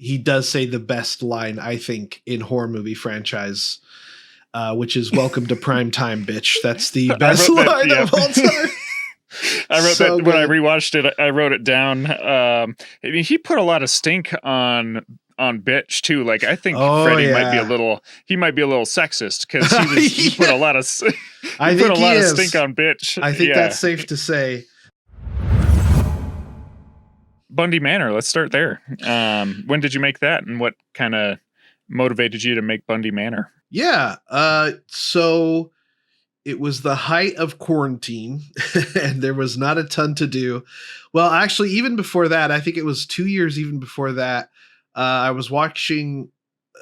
he does say the best line, I think, in horror movie franchise, which is "Welcome to prime time, bitch." That's the best line of all time. I wrote that when I rewatched it. I wrote it down. I mean, he put a lot of stink on bitch too. Like, I think Freddie might be a little sexist, because he put a lot of stink on bitch. I think that's safe to say. Bundy Manor. Let's start there. When did you make that, and what kind of motivated you to make Bundy Manor? Yeah. So it was the height of quarantine and there was not a ton to do. Well, actually, even before that, I think it was 2 years even before that, I was watching,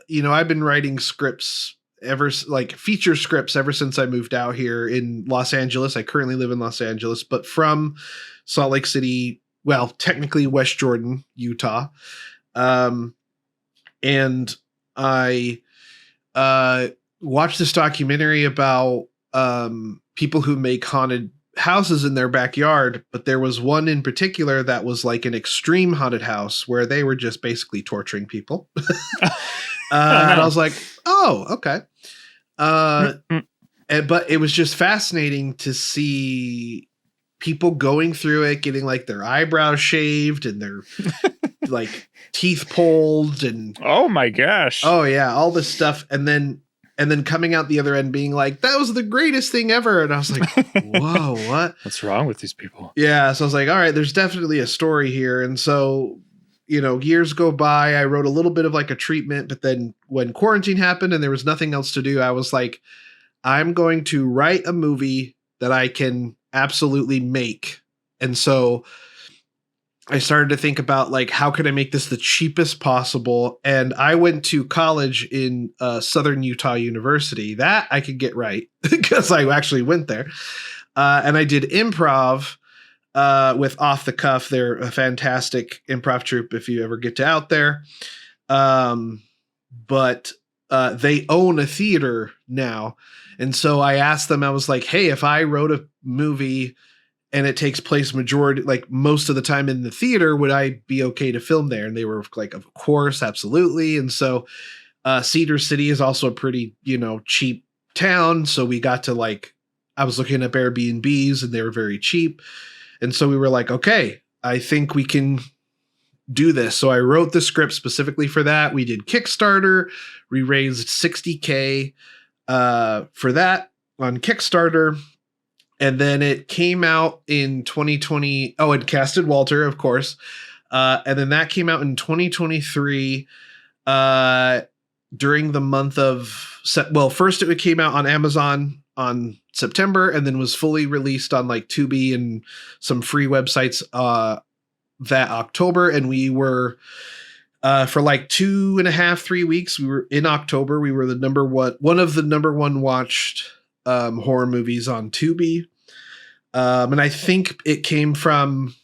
I've been writing scripts feature scripts ever since I moved out here in Los Angeles. I currently live in Los Angeles, but from Salt Lake City, well, technically West Jordan, Utah. And I watched this documentary about people who make haunted houses in their backyard, but there was one in particular that was like an extreme haunted house where they were just basically torturing people. And I was like, oh, okay. But it was just fascinating to see people going through it, getting like their eyebrows shaved and their like teeth pulled and oh my gosh. Oh yeah, all this stuff. And then coming out the other end being like, that was the greatest thing ever. And I was like, whoa, what? What's wrong with these people? Yeah. So I was like, all right, there's definitely a story here. And so, years go by, I wrote a little bit of like a treatment, but then when quarantine happened and there was nothing else to do, I was like, I'm going to write a movie that I can absolutely make. And so I started to think about like, how can I make this the cheapest possible? And I went to college in Southern Utah University. That I could get right because I actually went there. And I did improv with Off the Cuff. They're a fantastic improv troupe if you ever get to out there. But they own a theater now. And so I asked them, I was like, hey, if I wrote a movie and it takes place most of the time in the theater, would I be okay to film there? And they were like, of course, absolutely. And so Cedar City is also a pretty, cheap town. So we got to I was looking up Airbnbs and they were very cheap. And so we were like, okay, I think we can do this. So I wrote the script specifically for that. We did Kickstarter. We raised $60K for that on Kickstarter. And then it came out in 2020. Oh, it casted Walter, of course. And then that came out in 2023 during the month of first it came out on Amazon on September and then was fully released on like Tubi and some free websites that October. And we were for like 2.5, 3 weeks. We were in October. We were one of the number one watched horror movies on Tubi. And I think it came from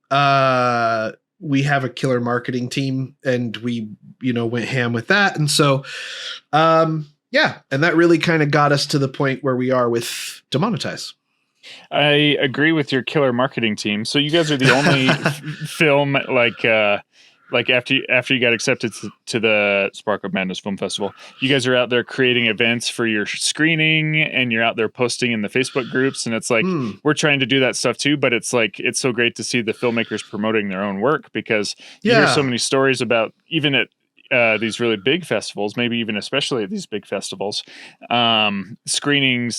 we have a killer marketing team and we, went ham with that. And so, yeah. And that really kind of got us to the point where we are with Demonetize. I agree with your killer marketing team. So you guys are the only film like after you got accepted to the Spark of Madness Film Festival, you guys are out there creating events for your screening and you're out there posting in the Facebook groups. And it's like, we're trying to do that stuff too, but it's like, it's so great to see the filmmakers promoting their own work because you hear so many stories about even at these really big festivals, maybe even especially at these big festivals, screening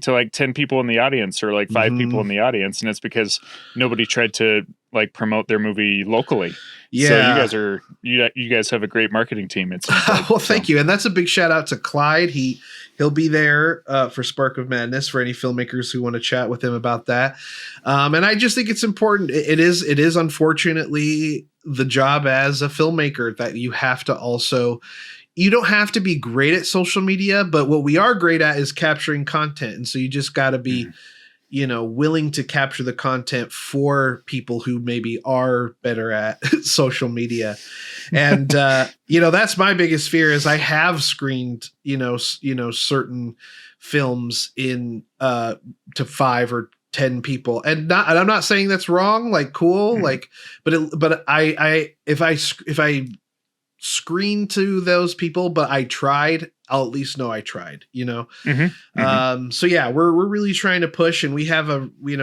to like 10 people in the audience or like 5 people in the audience. And it's because nobody tried to like promote their movie locally. Yeah. So you guys have a great marketing team. It's well, thank you. And that's a big shout out to Clyde. He'll be there for Spark of Madness for any filmmakers who want to chat with him about that. And I just think it's important. It is unfortunately the job as a filmmaker that you have to also, you don't have to be great at social media, but what we are great at is capturing content. And so you just got to be, willing to capture the content for people who maybe are better at social media. And, that's my biggest fear is I have screened, certain films in to 5 or 10 people and I'm not saying that's wrong, like cool, like, but if I screen to those people, but I tried. I'll at least know I tried, you know? So yeah, we're really trying to push, and we have we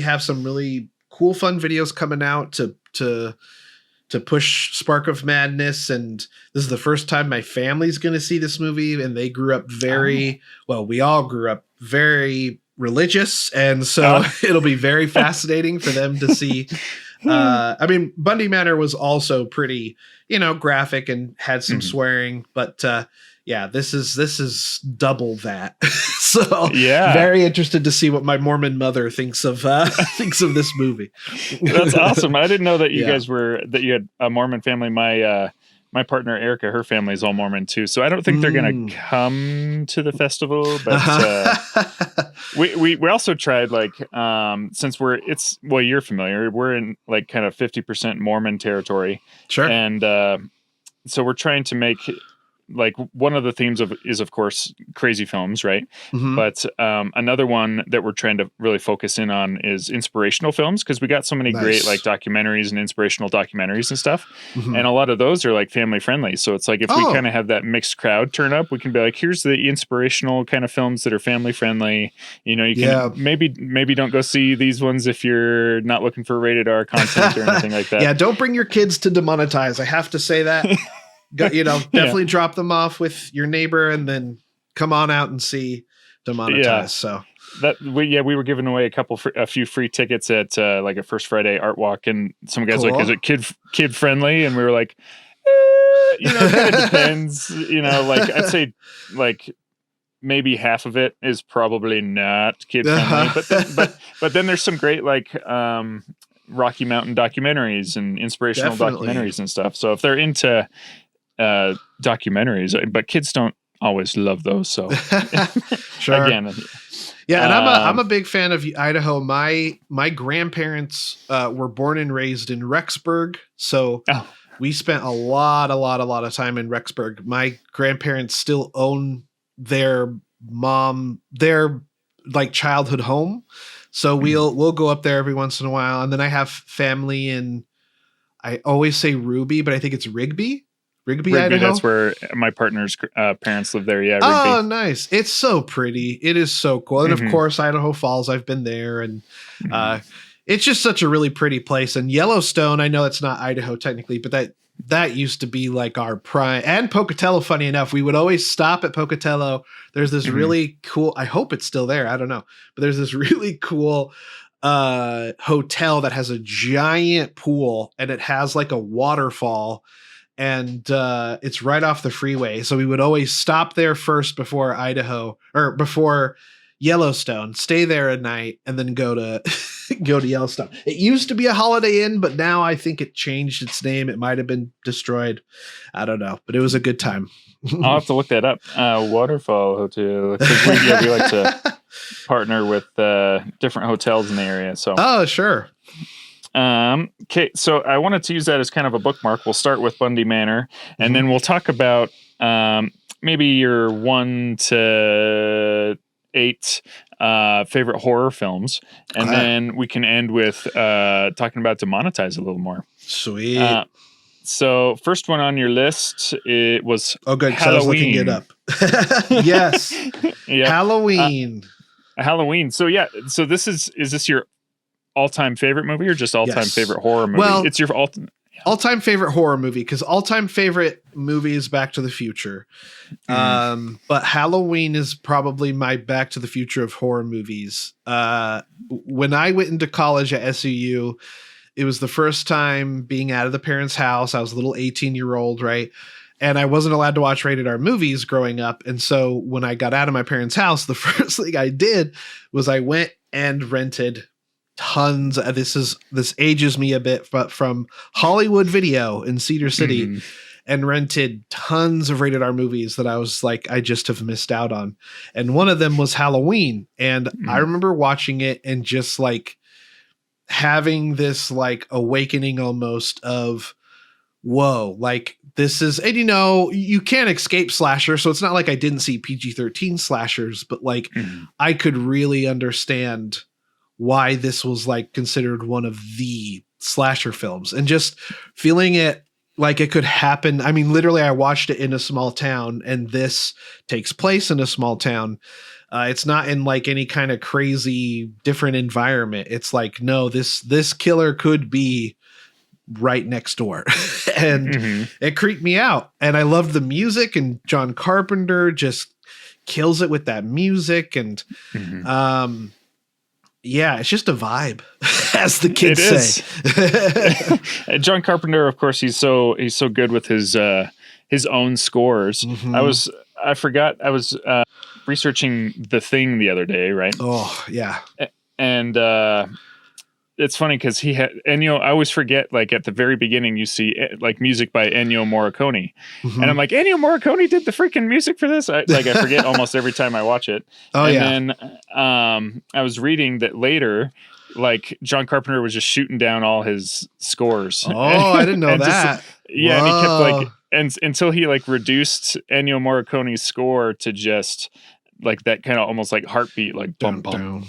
have some really cool, fun videos coming out to push Spark of Madness. And this is the first time my family's going to see this movie, and they grew up we all grew up very religious. And so it'll be very fascinating for them to see. I mean, Bundy Manor was also pretty, graphic and had some swearing, but, yeah, this is double that. So yeah, very interested to see what my Mormon mother thinks of this movie. That's awesome. I didn't know that you guys that you had a Mormon family. My partner Erica, her family is all Mormon too. So I don't think they're gonna come to the festival, but we also tried since you're familiar. We're in like kind of 50% Mormon territory. Sure. And so we're trying to make, like, one of the themes is of course crazy films, right? But another one that we're trying to really focus in on is inspirational films, because we got so many great like documentaries and inspirational documentaries and stuff, and a lot of those are like family friendly. So it's like if we kind of have that mixed crowd turn up, we can be like, here's the inspirational kind of films that are family friendly. You can maybe don't go see these ones if you're not looking for rated R content or anything like that. Yeah, don't bring your kids to Demonetize. I have to say that. Definitely drop them off with your neighbor and then come on out and see Demonetize. Yeah. So that we were giving away a few free tickets at like a First Friday art walk, and some guys like, is it kid friendly? And we were like, it kind of depends. Like I'd say like maybe half of it is probably not kid friendly, but then there's some great like Rocky Mountain documentaries and inspirational documentaries and stuff. So if they're into documentaries, but kids don't always love those. So sure. Again, yeah. And I'm a big fan of Idaho. My grandparents were born and raised in Rexburg. So we spent a lot of time in Rexburg. My grandparents still own their like childhood home. So we'll go up there every once in a while. And then I have family in, I always say Ruby, but I think it's Rigby, Idaho. That's where my partner's parents live there. Yeah. Rigby. Oh, nice. It's so pretty. It is so cool. And of course, Idaho Falls, I've been there, and it's just such a really pretty place. And Yellowstone, I know it's not Idaho technically, but that used to be like our prime. And Pocatello, funny enough, we would always stop at Pocatello. There's this really cool, I hope it's still there, I don't know, but there's this really cool hotel that has a giant pool, and it has like a waterfall, and it's right off the freeway. So we would always stop there first before Yellowstone, stay there a night, and then go to Yellowstone. It used to be a Holiday Inn, but now I think it changed its name. It might have been destroyed. I don't know, but it was a good time. I'll have to look that up. Waterfall Hotel. We like to partner with different hotels in the area. So sure. Okay, so I wanted to use that as kind of a bookmark. We'll start with Bundy Manor, and then we'll talk about maybe your 1 to 8 favorite horror films, and then we can end with talking about Demonetize a little more. Sweet. So first one on your list, it was good. Halloween. So I was looking it up. Yes. Yep. Halloween. So yeah. So is this your all-time favorite movie, or just all-time favorite horror movie? Well, it's your all-time favorite horror movie, because all-time favorite movie is Back to the Future. But Halloween is probably my Back to the Future of horror movies. When I went into college at SUU, it was the first time being out of the parents' house. I was a little 18-year-old, right? And I wasn't allowed to watch rated R movies growing up. And so when I got out of my parents' house, the first thing I did was I went and rented tons. This ages me a bit, but from Hollywood Video in Cedar City, and rented tons of rated R movies that I was like, I just have missed out on. And one of them was Halloween. And I remember watching it and just like having this like awakening almost of, whoa, like this is, and you can't escape slasher. So it's not like I didn't see PG-13 slashers, but like I could really understand why this was like considered one of the slasher films, and just feeling it like it could happen. I mean, literally, I watched it in a small town, and this takes place in a small town. It's not in like any kind of crazy different environment. It's like, no, this killer could be right next door. And it creeped me out. And I loved the music, and John Carpenter just kills it with that music. And yeah, it's just a vibe, as the kids say. John Carpenter, of course, he's so good with his own scores. I was researching The Thing the other day, right? Oh, yeah. And it's funny because he had Ennio. I always forget, like at the very beginning, you see like music by Ennio Morricone, and I'm like, Ennio Morricone did the freaking music for this. I forget almost every time I watch it. And then I was reading that later, like John Carpenter was just shooting down all his scores. Oh, I didn't know that. Yeah, and he kept like, and until he like reduced Ennio Morricone's score to just like that kind of almost like heartbeat, like down, bum,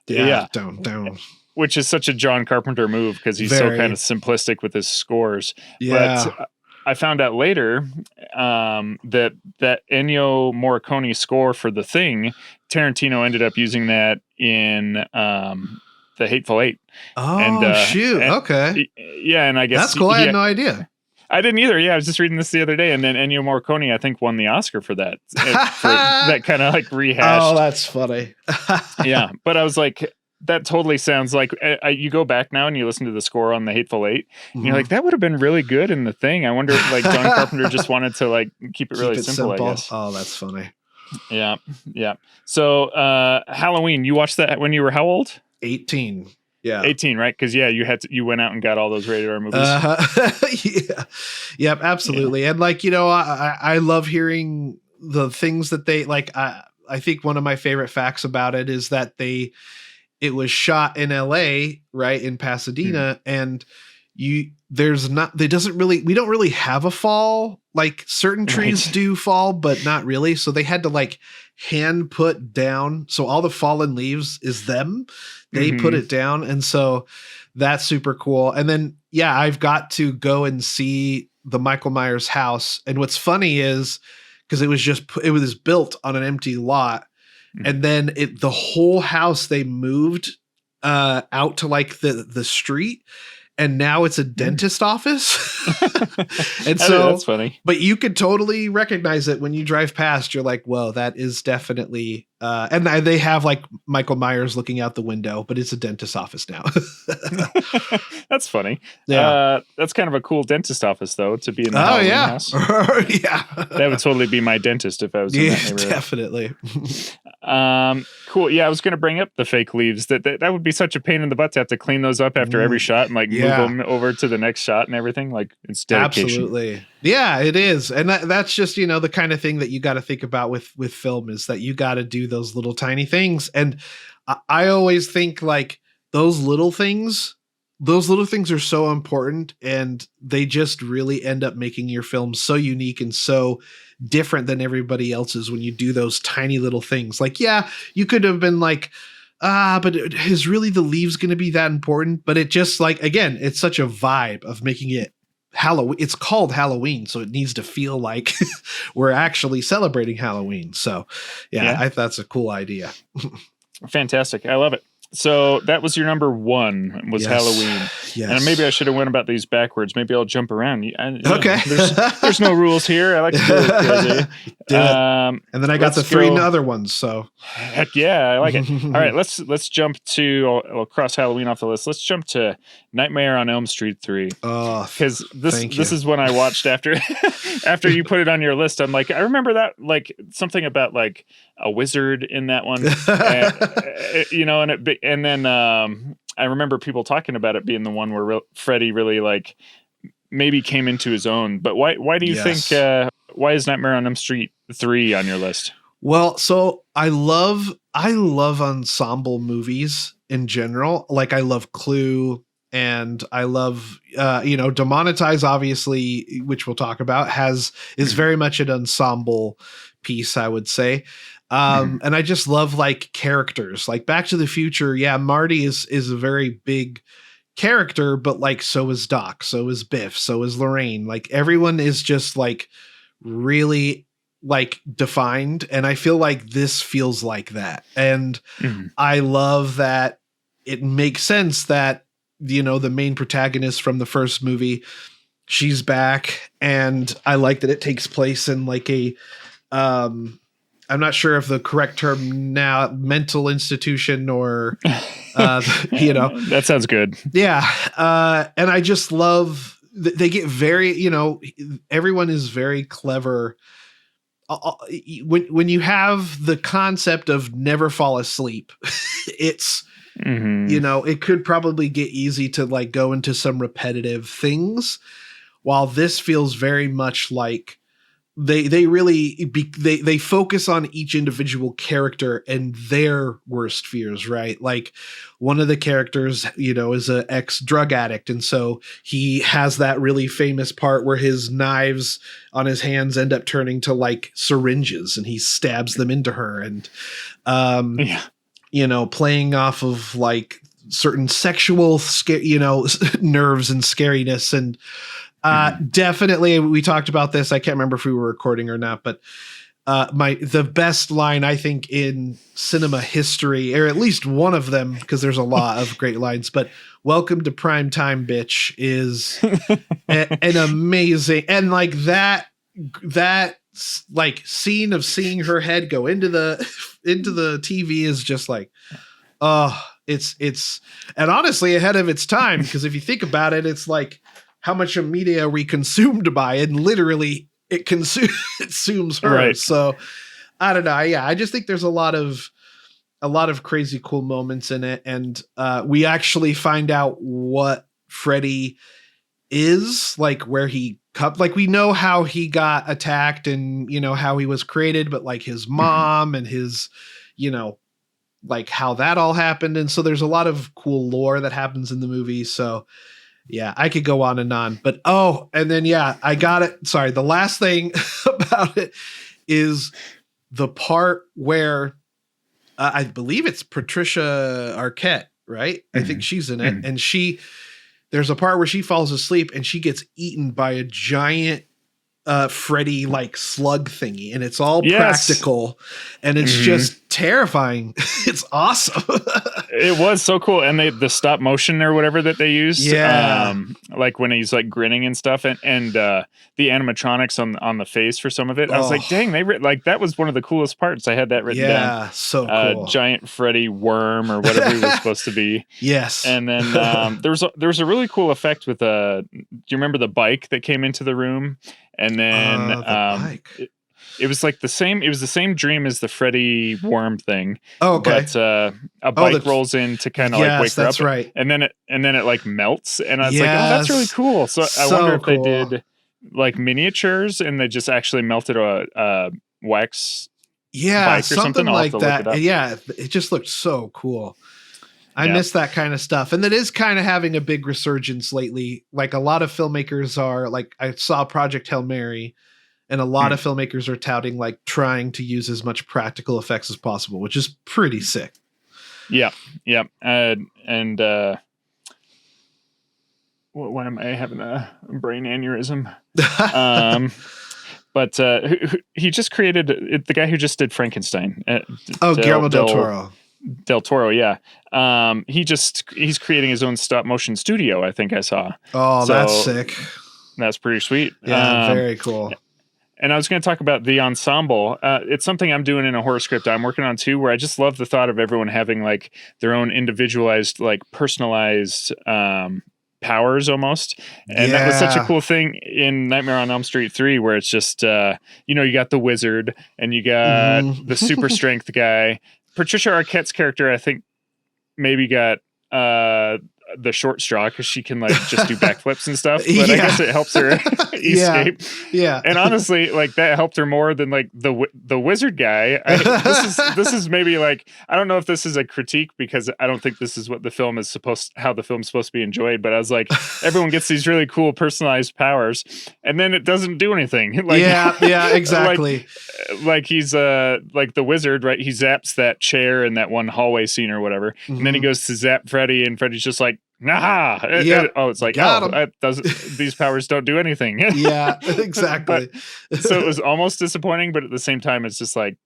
down. bum. Down. Which is such a John Carpenter move because he's so kind of simplistic with his scores. Yeah. But I found out later that Ennio Morricone score for The Thing, Tarantino ended up using that in The Hateful Eight. Oh, shoot. Okay. Yeah, and I guess that's cool. I had no idea. I didn't either. Yeah, I was just reading this the other day, and then Ennio Morricone, I think, won the Oscar for that. For that kind of like rehashed. Oh, that's funny. Yeah, but I was like, that totally sounds like you go back now and you listen to the score on The Hateful Eight, and you're like, that would have been really good in The Thing. I wonder if like John Carpenter just wanted to like keep it really simple, I guess. Oh, that's funny. Yeah. So Halloween, you watched that when you were how old? 18. Yeah. 18, right? Because you went out and got all those rated R movies. Yeah. Yep, absolutely. Yeah. And like, I love hearing the things that they like. I think one of my favorite facts about it is that it was shot in LA, right, in Pasadena, and we don't really have a fall. Like certain trees do fall, but not really. So they had to like hand put down. So all the fallen leaves is them. They put it down. And so that's super cool. And then, yeah, I've got to go and see the Michael Myers house. And what's funny is because it was built on an empty lot. And then the whole house, they moved out to like the street, and now it's a dentist office. And so that's funny. But you could totally recognize it when you drive past. You're like, whoa, that is definitely and they have like Michael Myers looking out the window, but it's a dentist office now. That's funny. Yeah. That's kind of a cool dentist office though, to be in the Halloween house. Yeah. That would totally be my dentist if I was in that neighborhood. Definitely. Cool. Yeah, I was going to bring up the fake leaves. That would be such a pain in the butt to have to clean those up after every shot and like move them over to the next shot and everything. Like it's dedication. Absolutely. Yeah, it is. And that's just, the kind of thing that you got to think about with film is that you got to do those little tiny things. And I always think like those little things are so important, and they just really end up making your film so unique and so different than everybody else's when you do those tiny little things. Like, yeah, you could have been like, but is really the leaves going to be that important? But it just like, again, it's such a vibe of making it Halloween. It's called Halloween, so it needs to feel like we're actually celebrating Halloween. So yeah. That's a cool idea. Fantastic. I love it. So that was your number one, was Halloween. Yes. And maybe I should have went about these backwards. Maybe I'll jump around. Okay. There's no rules here. I like to do it crazy. And then I got the three other ones. So heck yeah, I like it. All right, let's jump to. I'll cross Halloween off the list. Let's jump to Nightmare on Elm Street 3. Oh, because this is when I watched after you put it on your list. I'm like, I remember that, like something about like a wizard in that one, and then I remember people talking about it being the one where Freddy really like maybe came into his own. But why do you think why is Nightmare on Elm Street 3 on your list? Well, so I love ensemble movies in general. Like I love Clue, and I love Demonetize, obviously, which we'll talk about, is very much an ensemble piece, I would say. And I just love like characters like Back to the Future. Yeah, Marty is a very big character, but like so is Doc, so is Biff, so is Lorraine. Like everyone is just like really like defined, and I feel like this feels like that. And I love that it makes sense that, you know, the main protagonist from the first movie, she's back, and I like that it takes place in like a I'm not sure if the correct term now, mental institution or you know, that sounds good. Yeah. And I just love they get very, you know, everyone is very clever. When you have the concept of never fall asleep, it's, you know, it could probably get easy to like go into some repetitive things, while this feels very much like they really they focus on each individual character and their worst fears, right? Like one of the characters, you know, is an ex drug addict, and so he has that really famous part where his knives on his hands end up turning to like syringes, and he stabs them into her, and you know, playing off of like certain sexual you know, nerves and scariness. And definitely, we talked about this. I can't remember if we were recording or not, but the best line I think in cinema history, or at least one of them, because there's a lot of great lines, but "Welcome to prime time, bitch" is an amazing, and like that like scene of seeing her head go into the TV is just like, oh, it's and honestly ahead of its time, because if you think about it, it's like, how much of media are we consumed by? And literally it consumes her. Right. So I don't know. Yeah. I just think there's a lot of crazy cool moments in it. And we actually find out what Freddy is, like where he like, we know how he got attacked and, you know, how he was created, but like his mom and his, you know, like how that all happened. And so there's a lot of cool lore that happens in the movie. So yeah, I could go on and on, but and then I got it. Sorry, the last thing about it is the part where I believe it's Patricia Arquette, right? I think she's in it, and there's a part where she falls asleep and she gets eaten by a giant Freddy like slug thingy, and it's all practical, and it's just terrifying. It's awesome. It was so cool. And the stop motion or whatever that they used, like when he's like grinning and stuff, and the animatronics on the face for some of it, I was like, dang, like that was one of the coolest parts. I had that written down. So cool. Giant Freddy worm or whatever he was supposed to be. Yes. And then there was a really cool effect with do you remember the bike that came into the room? And then it was like the same dream as the Freddy worm thing. Oh, okay. But a bike rolls in to kind of like wake her up. That's right. And then it like melts. And I was like, oh, that's really cool. So I wonder if they did like miniatures and they just actually melted a wax bike or something like that. Yeah, it just looked so cool. I miss that kind of stuff. And that is kind of having a big resurgence lately. Like a lot of filmmakers are like, I saw Project Hail Mary, and a lot of filmmakers are touting like trying to use as much practical effects as possible, which is pretty sick. Yeah. Yeah. And when am I having a brain aneurysm? But he just created the guy who just did Frankenstein. Guillermo del Toro. Del Toro, yeah. He's creating his own stop motion studio, I think I saw. Oh, so that's sick. That's pretty sweet. Yeah, very cool. And I was going to talk about the ensemble. It's something I'm doing in a horror script I'm working on too, where I just love the thought of everyone having like their own individualized, like personalized powers almost. And that was such a cool thing in Nightmare on Elm Street 3, where it's just, you got the wizard and you got the super strength guy. Patricia Arquette's character, I think, maybe got the short straw because she can like just do backflips and stuff. But I guess it helps her escape. Yeah. And honestly, like that helped her more than like the wizard guy. This is maybe like, I don't know if this is a critique because I don't think this is what the film is how the film's supposed to be enjoyed. But I was like, everyone gets these really cool personalized powers, and then it doesn't do anything. Like, yeah, exactly. like he's like the wizard, right? He zaps that chair in that one hallway scene or whatever, and then he goes to zap Freddy, and Freddy's just like, Nah. Yeah, Oh, it's like, got oh, him. that doesn't, these powers don't do anything. Yeah, But exactly. so it was almost disappointing, but at the same time, it's just like,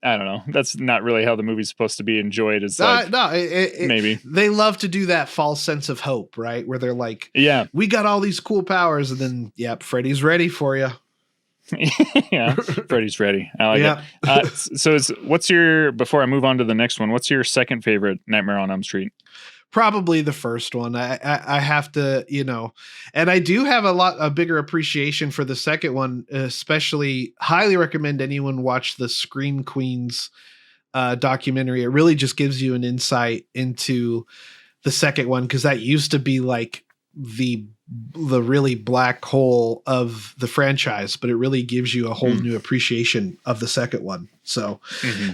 I don't know. That's not really how the movie's supposed to be enjoyed. It's like, No, maybe. they love to do that false sense of hope, right? Where they're like, Yeah. we got all these cool powers, and then, yep, Freddy's ready for you. Yeah. Freddy's ready. I like Yeah. it. So before I move on to the next one, what's your second favorite Nightmare on Elm Street? Probably the first one. I have to, and I do have a bigger appreciation for the second one, especially highly recommend anyone watch the Scream Queens documentary. It really just gives you an insight into the second one, because that used to be like the really black hole of the franchise, but it really gives you a whole new appreciation of the second one. So,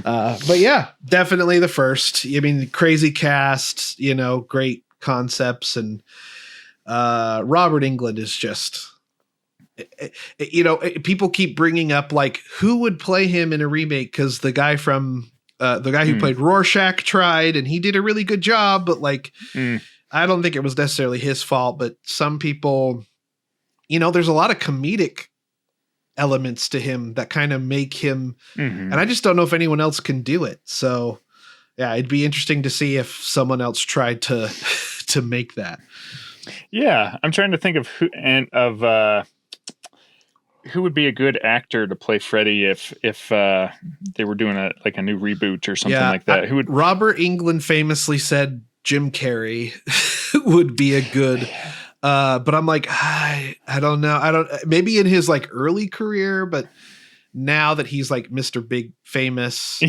but yeah, definitely the first. I mean, crazy cast, great concepts, and Robert Englund is just, people keep bringing up like who would play him in a remake, because the guy who played Rorschach tried, and he did a really good job, but like. I don't think it was necessarily his fault, but some people, there's a lot of comedic elements to him that kind of make him, and I just don't know if anyone else can do it. So yeah, it'd be interesting to see if someone else tried to make that. Yeah. I'm trying to think of who would be a good actor to play Freddy if they were doing a new reboot or something like that. Robert Englund famously said Jim Carrey would be a good, but I'm like, I don't know. Maybe in his like early career, but now that he's like Mr. Big Famous,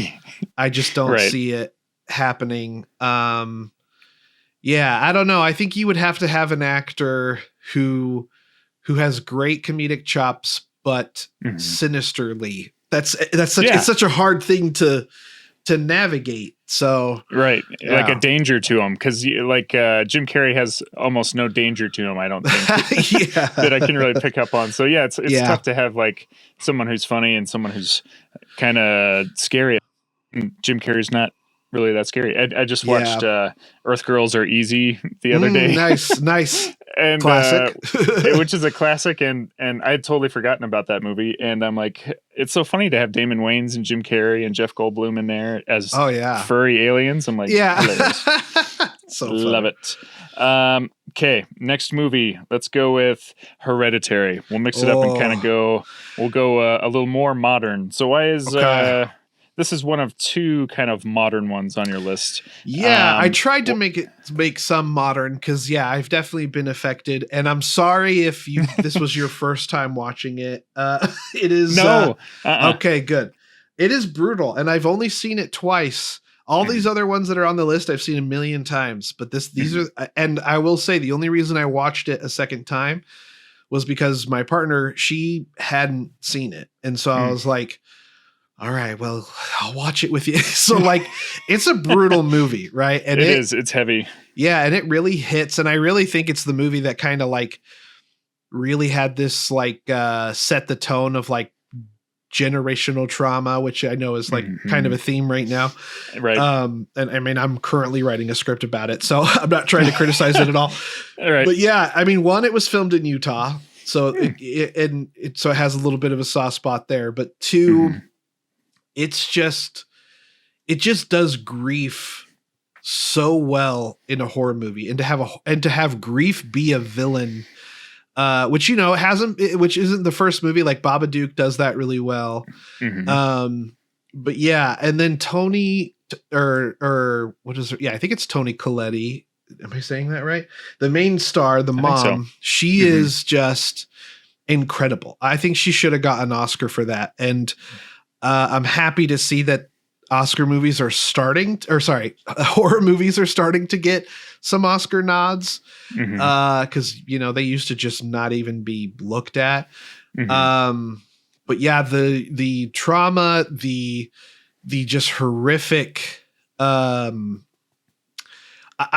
I just don't see it happening. Yeah, I don't know. I think you would have to have an actor who has great comedic chops, but sinisterly. It's such a hard thing to navigate. So like a danger to him, because Jim Carrey has almost no danger to him, I don't think. That I can really pick up on. So yeah, it's tough to have like someone who's funny and someone who's kind of scary. Jim Carrey's not really that scary. I just watched Earth Girls Are Easy the other day. Nice and classic. Which is a classic, and I had totally forgotten about that movie, and I'm like, it's so funny to have Damon Wayans and Jim Carrey and Jeff Goldblum in there as furry aliens. I'm like, so love it. Okay, next movie, let's go with Hereditary. We'll mix it up and kind of go a little more modern. So why is this is one of two kind of modern ones on your list. Yeah, I tried to make some modern, because I've definitely been affected, and I'm sorry if this was your first time watching it. It is okay, good. It is brutal, and I've only seen it twice. All these other ones that are on the list I've seen a million times, but these are, and I will say the only reason I watched it a second time was because my partner, she hadn't seen it, and so I was like, all right, well, I'll watch it with you. So like, it's a brutal movie, right? And it's heavy. Yeah. And it really hits. And I really think it's the movie that kind of like really had this like, set the tone of like generational trauma, which I know is like kind of a theme right now. Right. And I mean, I'm currently writing a script about it, so I'm not trying to criticize it at all. All right. But yeah, I mean, one, it was filmed in Utah, so it has a little bit of a soft spot there, but two, it just does grief so well in a horror movie, and to have grief be a villain, which which isn't the first movie. Like Babadook does that really well. But yeah, and then Tony or what is it? Yeah, I think it's Toni Collette. Am I saying that right? The main star, the mom, so. She is just incredible. I think she should have got an Oscar for that, and I'm happy to see that horror movies are starting to get some Oscar nods, because they used to just not even be looked at. But yeah, the trauma, the just horrific. I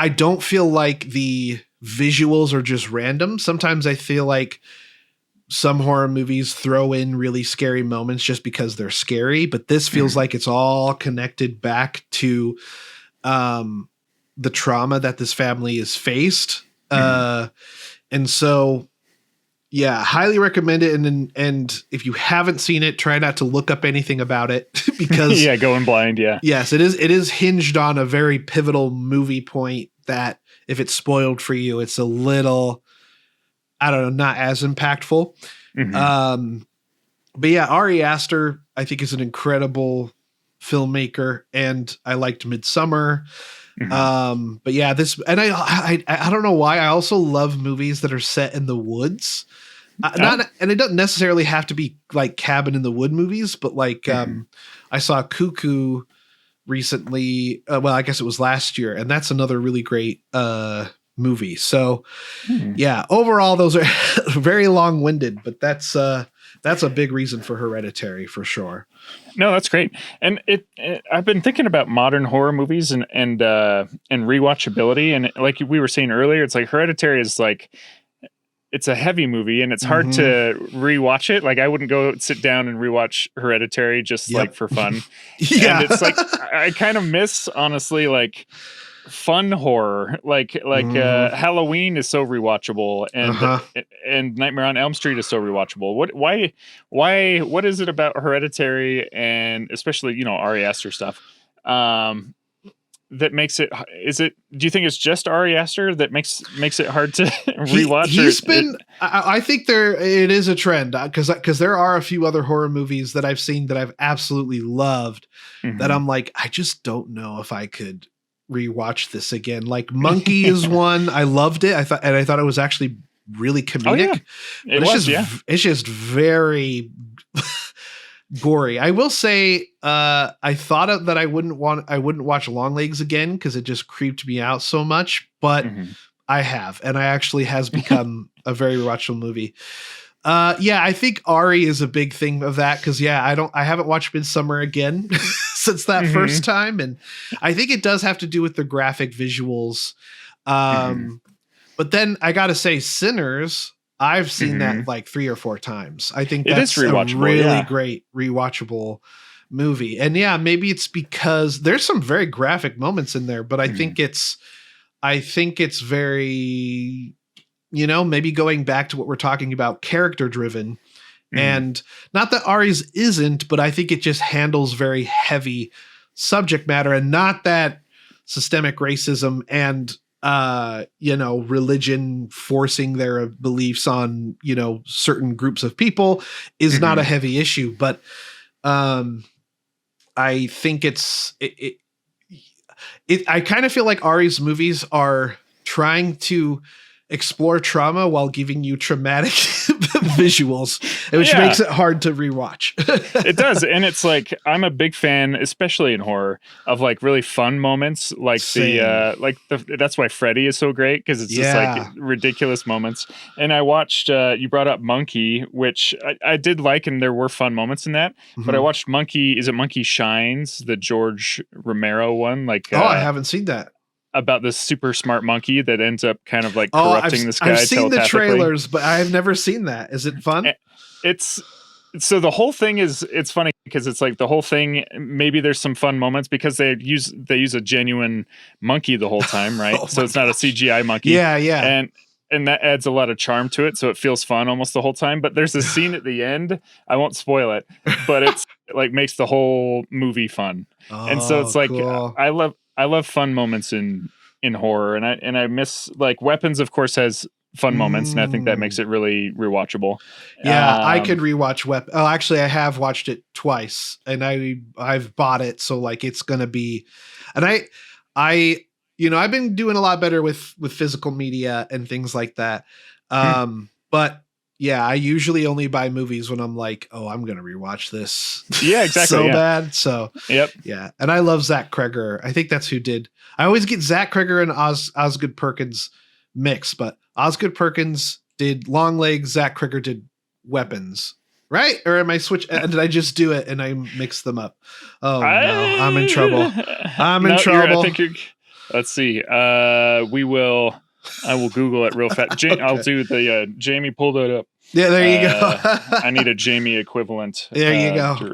don't feel like the visuals are just random. Sometimes I feel like some horror movies throw in really scary moments just because they're scary, but this feels like it's all connected back to the trauma that this family has faced. Mhm. And so, yeah, highly recommend it. And if you haven't seen it, try not to look up anything about it because Yeah, going blind. Yeah. yes, it is hinged on a very pivotal movie point that if it's spoiled for you, it's a little, I don't know, not as impactful. Mhm. But yeah, Ari Aster, I think, is an incredible filmmaker, and I liked Midsummer. Mhm. But yeah, this, and I don't know why I also love movies that are set in the woods. Oh. Not, and it doesn't necessarily have to be like cabin in the wood movies, but like Mhm. I saw Cuckoo recently. Well, I guess it was last year, and that's another really great movie. So Hmm. yeah, overall those are very long winded, but that's a big reason for Hereditary for sure. No, that's great. And I've been thinking about modern horror movies and rewatchability. And like we were saying earlier, it's like Hereditary is like it's a heavy movie and it's hard Mm-hmm. to rewatch it. Like I wouldn't go sit down and rewatch Hereditary just like Yep. for fun. And Yeah. it's like I kind of miss honestly like fun horror Mm-hmm. Halloween is so rewatchable Uh-huh. and Nightmare on Elm Street is so rewatchable. What is it about Hereditary and especially Ari Aster stuff um that makes it is it do you think it's just Ari Aster that makes it hard to rewatch or He's been I think there it is a trend because there are a few other horror movies that I've seen that I've absolutely loved that Mhm. I'm like, I just don't know if I could rewatch this again. Like Monkey is one. I loved it. I thought it was actually really Oh yeah, comedic, it but was, yeah. it's just very gory. I will say I thought that I wouldn't watch Longlegs again because it just creeped me out so much, but Mhm. I have, and I actually has become a very rewatchable movie. Yeah, I think Ari is a big thing of that because yeah, I haven't watched Midsummer again since that first Mhm. time, and I think it does have to do with the graphic visuals. Mhm. Um, but then I gotta say, Sinners, I've seen that Mhm. like 3 or 4 times. I think It is that's a rewatchable, really yeah. great rewatchable movie. And yeah, maybe it's because there's some very graphic moments in there, but Mhm. I think it's very, maybe going back to what we're talking about, character driven. Mhm. And not that Ari's isn't, but I think it just handles very heavy subject matter, and not that systemic racism and religion forcing their beliefs on, certain groups of people is not a Mhm. heavy issue, but um I think I kind of feel like Ari's movies are trying to explore trauma while giving you traumatic visuals, which Yeah. makes it hard to rewatch. It does, and it's like I'm a big fan, especially in horror, of like really fun moments, Same. like the that's why Freddy is so great because it's just like Yeah. ridiculous moments. And I watched you brought up Monkey, which I did like, and there were fun moments in that. But I Mhm. watched Monkey. Is it Monkey Shines, the George Romero one, like Oh, I haven't seen that. about this super smart monkey that ends up kind of like Oh, corrupting this I've guy seen the telepathically. trailers, but I've never seen that. Is it fun? Eh, It's so the whole thing is it's funny because it's like the whole thing maybe there's some fun moments because they use a genuine monkey the whole time, right? Oh So my it's not a gosh. CGI monkey Yeah, yeah. and that adds a lot of charm to it so it feels fun almost the whole time, but there's a scene at the end, I won't spoil it, but it's like makes the whole movie fun. And so it's Oh, like cool. I love fun moments in horror and I miss like Weapons of course has fun moments and I think that makes Mm. it really rewatchable. Yeah, I could Um rewatch Oh, actually, I have watched it twice, and I've bought it, so like it's gonna be, and I I've been doing a lot better with physical media and things like that. hmm. But yeah, I usually only buy movies when I'm like, oh, I'm gonna rewatch this Yeah, exactly. so Yeah. bad. So Yep. yeah, and I love Zach Kreger. I think that's who did. I always get Zach Kreger and Osgood Perkins mix, but Osgood Perkins did Long Legs, Zach Kreger did Weapons, right? Or am I switch? Did I just do it and I mix them up? Oh no, I'm in trouble. I'm in No, you're. I trouble. think you're. Let's see. We will. I will Google it real fast. I'll Okay, do the. Jamie, pull that up. yeah, there you I go. need a Jamie equivalent. There you go.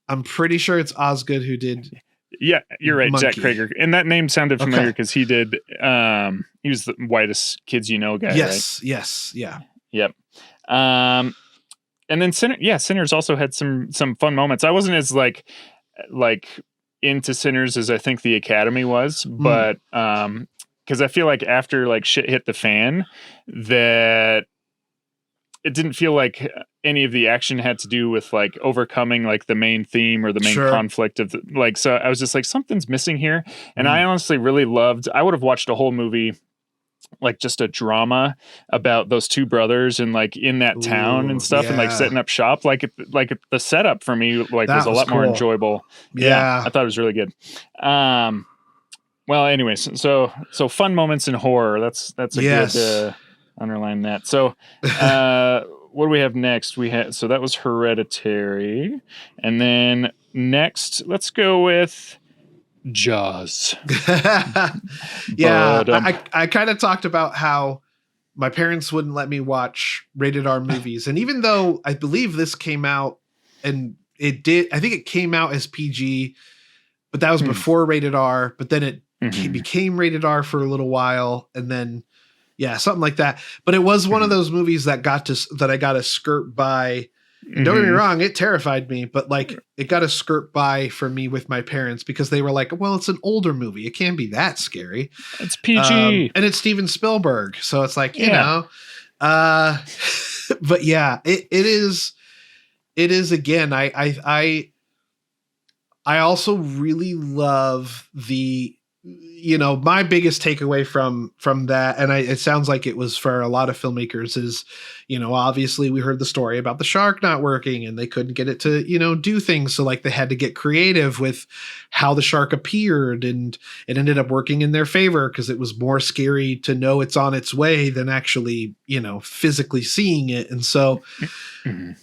I'm pretty sure it's Osgood who did Yeah, you're right, Jack monkey. Krager, and that name sounded familiar Okay. because he did. He was the whitest kids you know guy, right? Yes, yeah. Yep. And then Sinners also had some fun moments. I wasn't as like into Sinners as I think the Academy was, but because I feel like after like shit hit the fan, that it didn't feel like any of the action had to do with like overcoming like the main theme or the main conflict of so I was just like, something's missing here. And I honestly really I would have watched a whole movie, like just a drama about those two brothers and like in that town and stuff, and like setting up shop. Like the setup for me like was a lot more enjoyable. Yeah, I thought it was really good. Well, anyways, so fun moments in horror. That's a good underline that. So what do we have next? So that was Hereditary, and then next let's go with Jaws. Yeah, but, I kind of talked about how my parents wouldn't let me watch rated R movies, and even though I believe this came out, and I think it came out as PG, but that was before rated R. But then it became rated R for a little while, and then something like that. But it was one of those movies that I got to skirt by. Don't get me wrong, it terrified me, but like it got a skirt by for me with my parents because they were like, well, it's an older movie. It can't be that scary. It's PG. And it's Steven Spielberg. So it's like, you know, but yeah, it is again. I also really love my biggest takeaway from that, and it sounds like it was for a lot of filmmakers, is, obviously we heard the story about the shark not working and they couldn't get it to, do things. So like they had to get creative with how the shark appeared, and it ended up working in their favor because it was more scary to know it's on its way than actually, physically seeing it. And so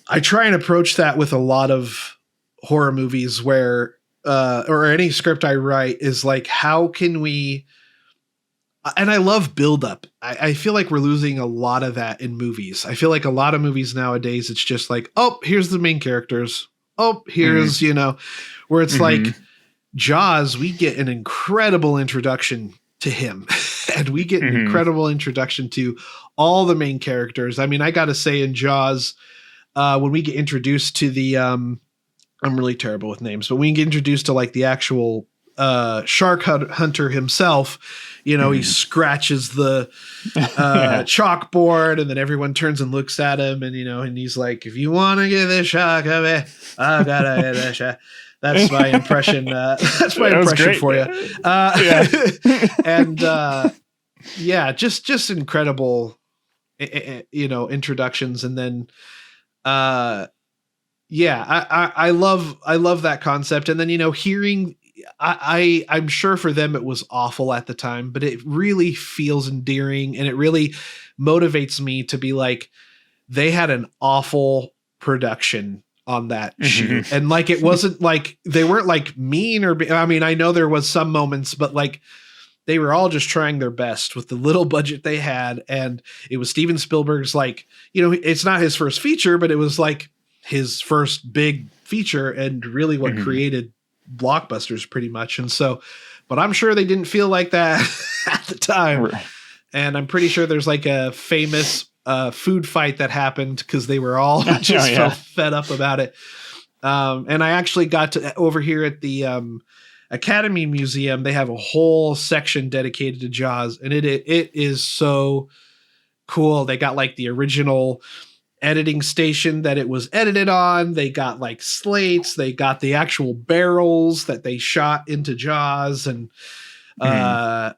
I try and approach that with a lot of horror movies where or any script I write is like, how can we, and I love buildup. I feel like we're losing a lot of that in movies. I feel like a lot of movies nowadays, it's just like, oh, here's the main characters. Oh, here's, where it's like Jaws, we get an incredible introduction to him and we get an incredible introduction to all the main characters. I mean, I got to say in Jaws, when we get introduced to the, I'm really terrible with names, but we get introduced to like the actual shark hunter himself. He scratches the chalkboard, and then everyone turns and looks at him, and and he's like, "If you want to get this shark away, I gotta get this shark." That's my impression. That's my impression for you. And just incredible, introductions, and then. I love that concept. And then, hearing, I'm sure for them it was awful at the time, but it really feels endearing, and it really motivates me to be like, they had an awful production on that shoot. And like, it wasn't like, they weren't like mean I know there was some moments, but like, they were all just trying their best with the little budget they had. And it was Steven Spielberg's, like, it's not his first feature, but it was like his first big feature, and really what created blockbusters pretty much. And so, but I'm sure they didn't feel like that at the time. Right. And I'm pretty sure there's like a famous food fight that happened because they were all just so fed up about it. And I actually got to over here at the Academy Museum. They have a whole section dedicated to Jaws, and it is so cool. They got like the original editing station that it was edited on. They got like slates. They got the actual barrels that they shot into Jaws, and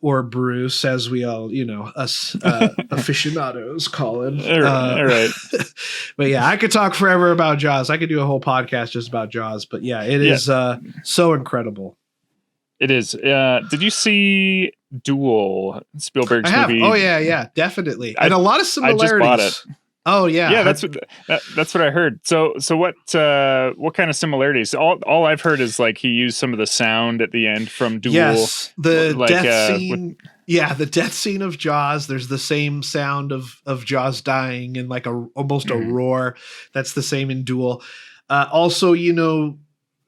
or Bruce, as we all, us aficionados call him. All right. But yeah, I could talk forever about Jaws. I could do a whole podcast just about Jaws. But yeah, it is so incredible. It is. Did you see Duel, Spielberg's movie? Oh yeah, definitely. And a lot of similarities. I just bought it. Oh yeah, yeah. That's what I heard. So what kind of similarities? All I've heard is like he used some of the sound at the end from Duel. Yes, the death scene. The death scene of Jaws. There's the same sound of Jaws dying, and like almost a roar. That's the same in Duel. Also,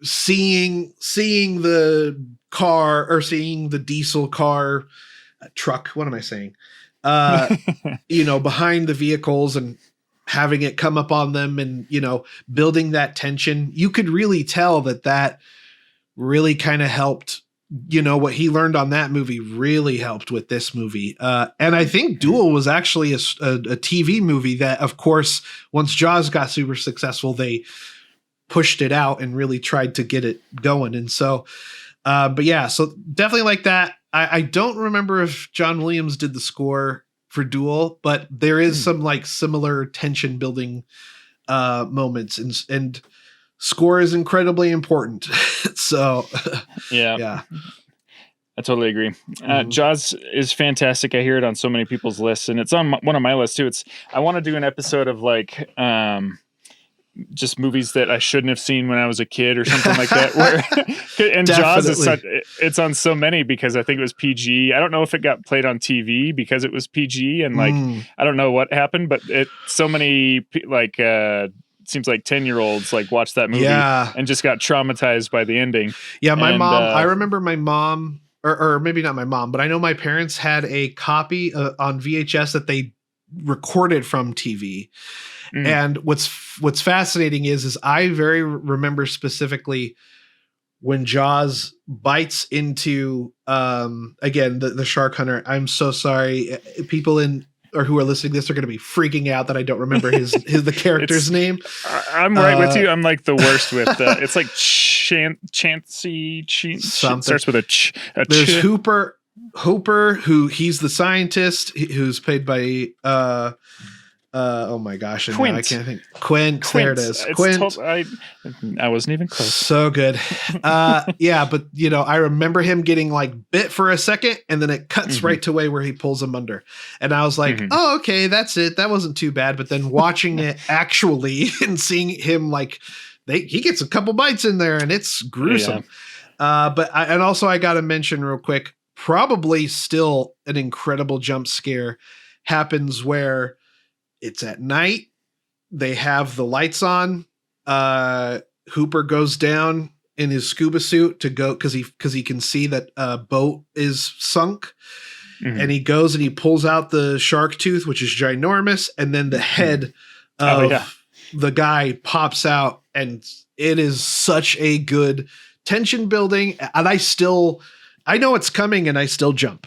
seeing the car, or seeing the diesel car, truck, what am I saying? Behind the vehicles and having it come up on them, and, building that tension. You could really tell that really kind of helped. What he learned on that movie really helped with this movie. And I think Duel was actually a TV movie that, of course, once Jaws got super successful, they pushed it out and really tried to get it going. And so, but yeah, so definitely like that. I don't remember if John Williams did the score for Duel, but there is some like similar tension building moments, and score is incredibly important. So yeah, I totally agree. Jaws is fantastic. I hear it on so many people's lists, and it's on one of my lists too. I want to do an episode of like just movies that I shouldn't have seen when I was a kid or something like that. And Jaws is it's on so many because I think it was PG. I don't know if it got played on TV because it was PG, and like I don't know what happened, but so many like seems like 10-year-olds like watched that movie and just got traumatized by the ending. Yeah, my mom. I remember my mom, or maybe not my mom, but I know my parents had a copy on VHS that they recorded from TV. And what's fascinating is I remember specifically when Jaws bites into again the shark hunter. I'm so sorry, people who are listening to this are going to be freaking out that I don't remember the character's name. I'm right with you. I'm like the worst with it's like Chansey. Starts with a ch. There's Hooper, who he's the scientist who's played by oh my gosh, Quint. I can't think. Quint. There it is. Quint. I wasn't even close. So good. Yeah, but I remember him getting like bit for a second, and then it cuts right to way where he pulls him under, and I was like, oh, okay, that's it. That wasn't too bad. But then watching it actually and seeing him like he gets a couple bites in there, and it's gruesome. Yeah. But I got to mention real quick, probably still an incredible jump scare happens where it's at night. They have the lights on. Hooper goes down in his scuba suit to go because he can see that a boat is sunk. And he goes and he pulls out the shark tooth, which is ginormous, and then the head of the guy pops out, and it is such a good tension building. And I know it's coming, and I still jump.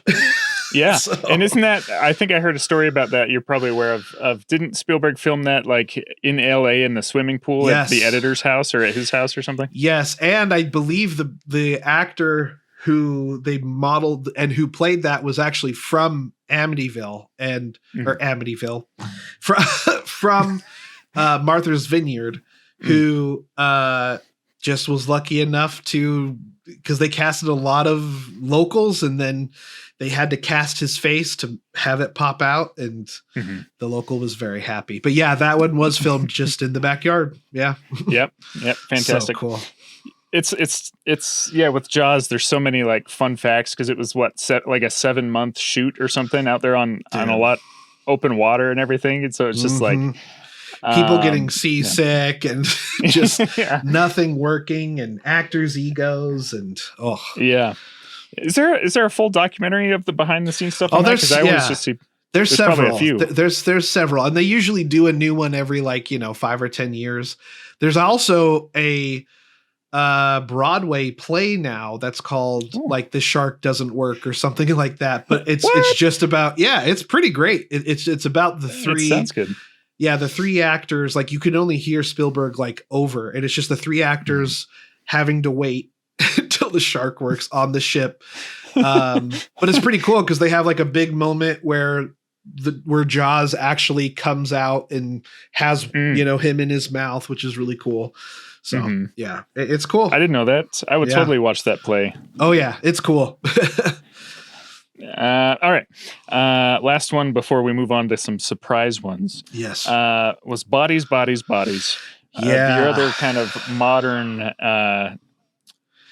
Yeah. So. And isn't that, I think I heard a story about that you're probably aware of didn't Spielberg film that like in LA in the swimming pool at the editor's house or at his house or something? Yes. And I believe the actor who they modeled and who played that was actually from Amityville or Amityville from Martha's Vineyard, who just was lucky enough because they casted a lot of locals, and then they had to cast his face to have it pop out, and the local was very happy. But yeah, that one was filmed just in the backyard. Yeah. Yep. Fantastic. So cool. It's with Jaws, there's so many like fun facts because it was like a 7-month shoot or something out there on a lot open water and everything. And so it's just like people getting seasick and just nothing working, and actors' egos, and Is there a full documentary of the behind the scenes stuff? Oh, there's several. Probably a few. There's several, and they usually do a new one every 5 or 10 years. There's also a Broadway play now that's called like The Shark Doesn't Work or something like that. But it's just about it's pretty great. It's about the three. It sounds good. Yeah, the three actors. Like you can only hear Spielberg like over, and it's just the three actors having to wait until the shark works on the ship. But it's pretty cool because they have like a big moment where Jaws actually comes out and has him in his mouth, which is really cool. So it's cool. I didn't know that. I would totally watch that play. Oh yeah, it's cool. All right. Last one before we move on to some surprise ones. Yes. Was Bodies. Yeah. Your other kind of modern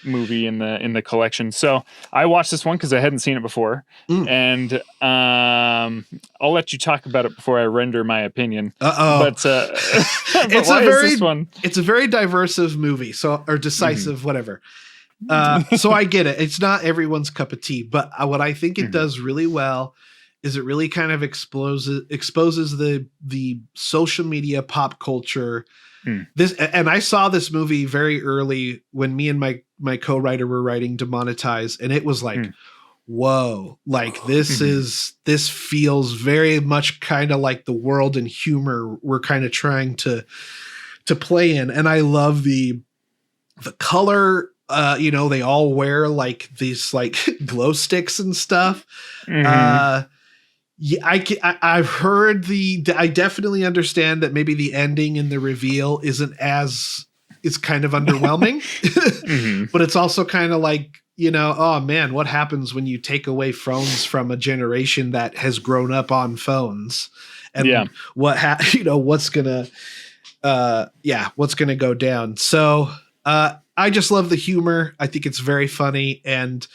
movie in the collection. So I watched this one because I hadn't seen it before, and I'll let you talk about it before I render my opinion. But it's it's a very diverse movie, or decisive, whatever. So I get it. It's not everyone's cup of tea, but what I think it does really well is it really kind of exposes the social media pop culture. And I saw this movie very early when me and my co-writer were writing Demonetize, and it was like, whoa, like this feels very much kind of like the world and humor we're kind of trying to play in. And I love the color. They all wear like these like glow sticks and stuff. Yeah, I've heard I definitely understand that maybe the ending and the reveal it's kind of underwhelming, but it's also kind of like, oh man, what happens when you take away phones from a generation that has grown up on phones, and what's gonna go down. So, I just love the humor. I think it's very funny. And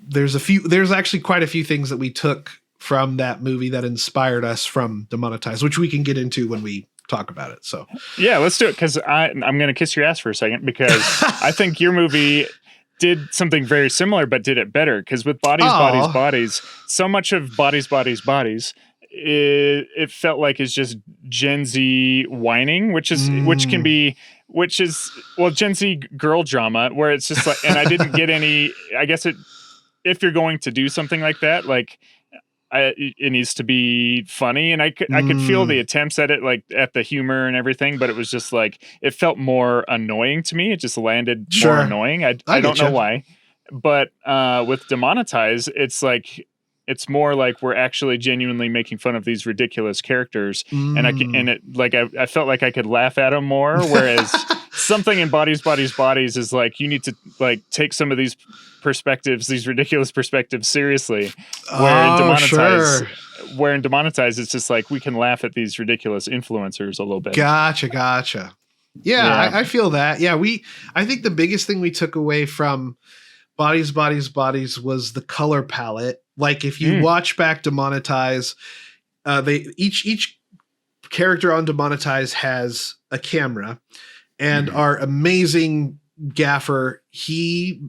there's actually quite a few things that we took from that movie that inspired us from Demonetize, which we can get into when we talk about it. So yeah, let's do it. Cause I'm going to kiss your ass for a second, because I think your movie did something very similar, but did it better. Cause with Bodies, so much of Bodies, it felt like it's just Gen Z whining, which is Gen Z girl drama, where it's just like, and I didn't get any, I guess if you're going to do something like that, like it needs to be funny. And I could feel the attempts at it, like at the humor and everything, but it was just like, it felt more annoying to me. It just landed more annoying. I don't know why, but with Demonetize, it's like, it's more like we're actually genuinely making fun of these ridiculous characters, and I felt like I could laugh at them more. Whereas something in Bodies is like, you need to like take some of these perspectives, these ridiculous perspectives, seriously. Where in Demonetize, it's just like we can laugh at these ridiculous influencers a little bit. Gotcha. Yeah. I feel that. Yeah, I think the biggest thing we took away from Bodies was the color palette. Like if you watch back Demonetize, each character on Demonetize has a camera, and our amazing gaffer, he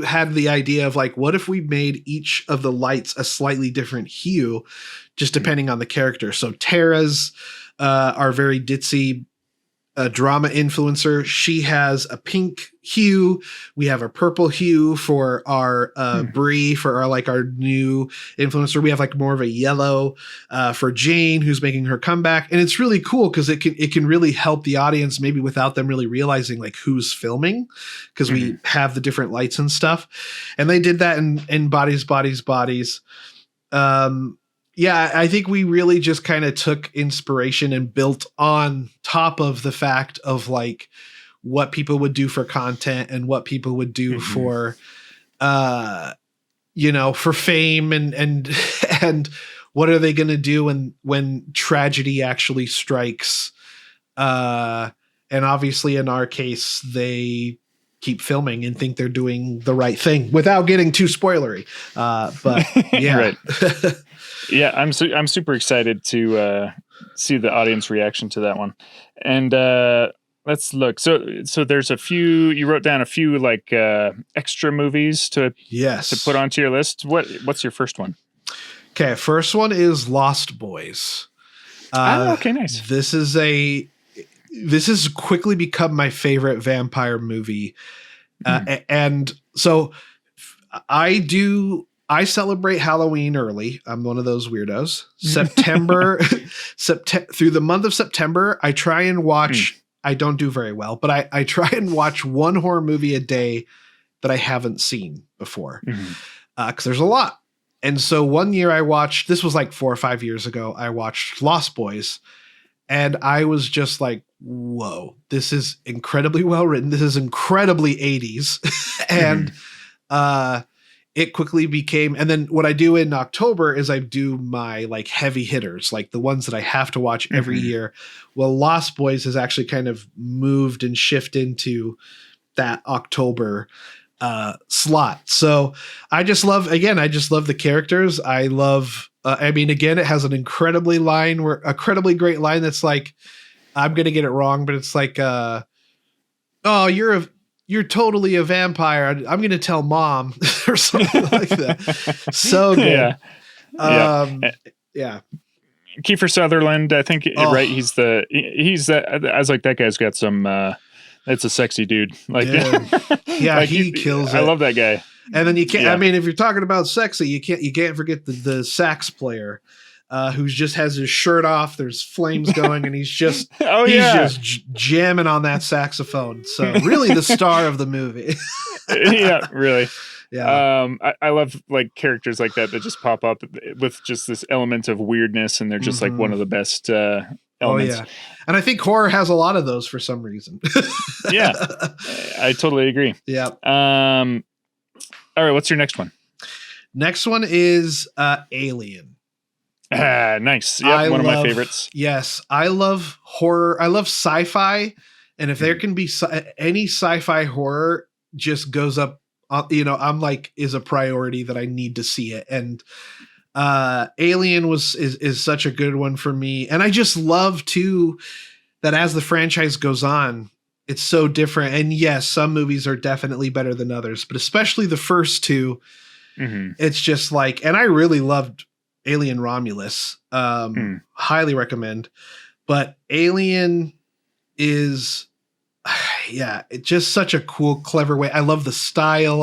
had the idea of like, what if we made each of the lights a slightly different hue, just depending on the character. So Tara's our very ditzy drama influencer, she has a pink hue. We have a purple hue for our Bree, for our new influencer. We have like more of a yellow for Jane, who's making her comeback. And it's really cool because it can really help the audience, maybe without them really realizing like who's filming, because we have the different lights and stuff. And they did that in Bodies. Yeah, I think we really just kind of took inspiration and built on top of the fact of like what people would do for content and what people would do for, for fame and what are they going to do when tragedy actually strikes. And obviously in our case, they keep filming and think they're doing the right thing without getting too spoilery. But yeah. Right. Yeah, I'm super excited to see the audience reaction to that one. And let's look. So there's a few. You wrote down a few like extra movies to put onto your list. What's your first one? Okay, first one is Lost Boys. Okay, nice. This has quickly become my favorite vampire movie, and so I celebrate Halloween early. I'm one of those weirdos. Through the month of September, I try and watch. I don't do very well, but I try and watch one horror movie a day that I haven't seen before, because there's a lot. And so one year I watched. This was like 4 or 5 years ago. I watched Lost Boys, and I was just like, "Whoa, this is incredibly well written. This is incredibly 80s," and it quickly became, and then what I do in October is I do my like heavy hitters, like the ones that I have to watch every year. Well, Lost Boys has actually kind of moved and shifted into that October slot. So I just love the characters. I love, again, it has an incredibly great line that's like, I'm going to get it wrong, but it's like, oh, you're totally a vampire. I'm going to tell mom or something like that. So good. Yeah. Kiefer Sutherland, I think, right? He's I was like, that guy's got some, that's a sexy dude. Like, yeah, like he kills it. I love that guy. And then you can't, if you're talking about sexy, you can't forget the sax player, who just has his shirt off. There's flames going and he's just, just jamming on that saxophone. So really the star of the movie. Yeah, really. Yeah. I love like characters like that just pop up with just this element of weirdness, and they're just like one of the best elements. Oh yeah, and I think horror has a lot of those for some reason. Yeah, I totally agree. Yeah. All right, what's your next one? Next one is Alien. Nice. Yeah, one of my favorites. Yes, I love horror. I love sci-fi, and if there can be any sci-fi horror, just goes up. I'm like, is a priority that I need to see it. And Alien is such a good one for me. And I just love too that as the franchise goes on, it's so different. And yes, some movies are definitely better than others, but especially the first two, it's just like, and I really loved Alien Romulus. Highly recommend. But Alien is, it's just such a cool, clever way. I love the style.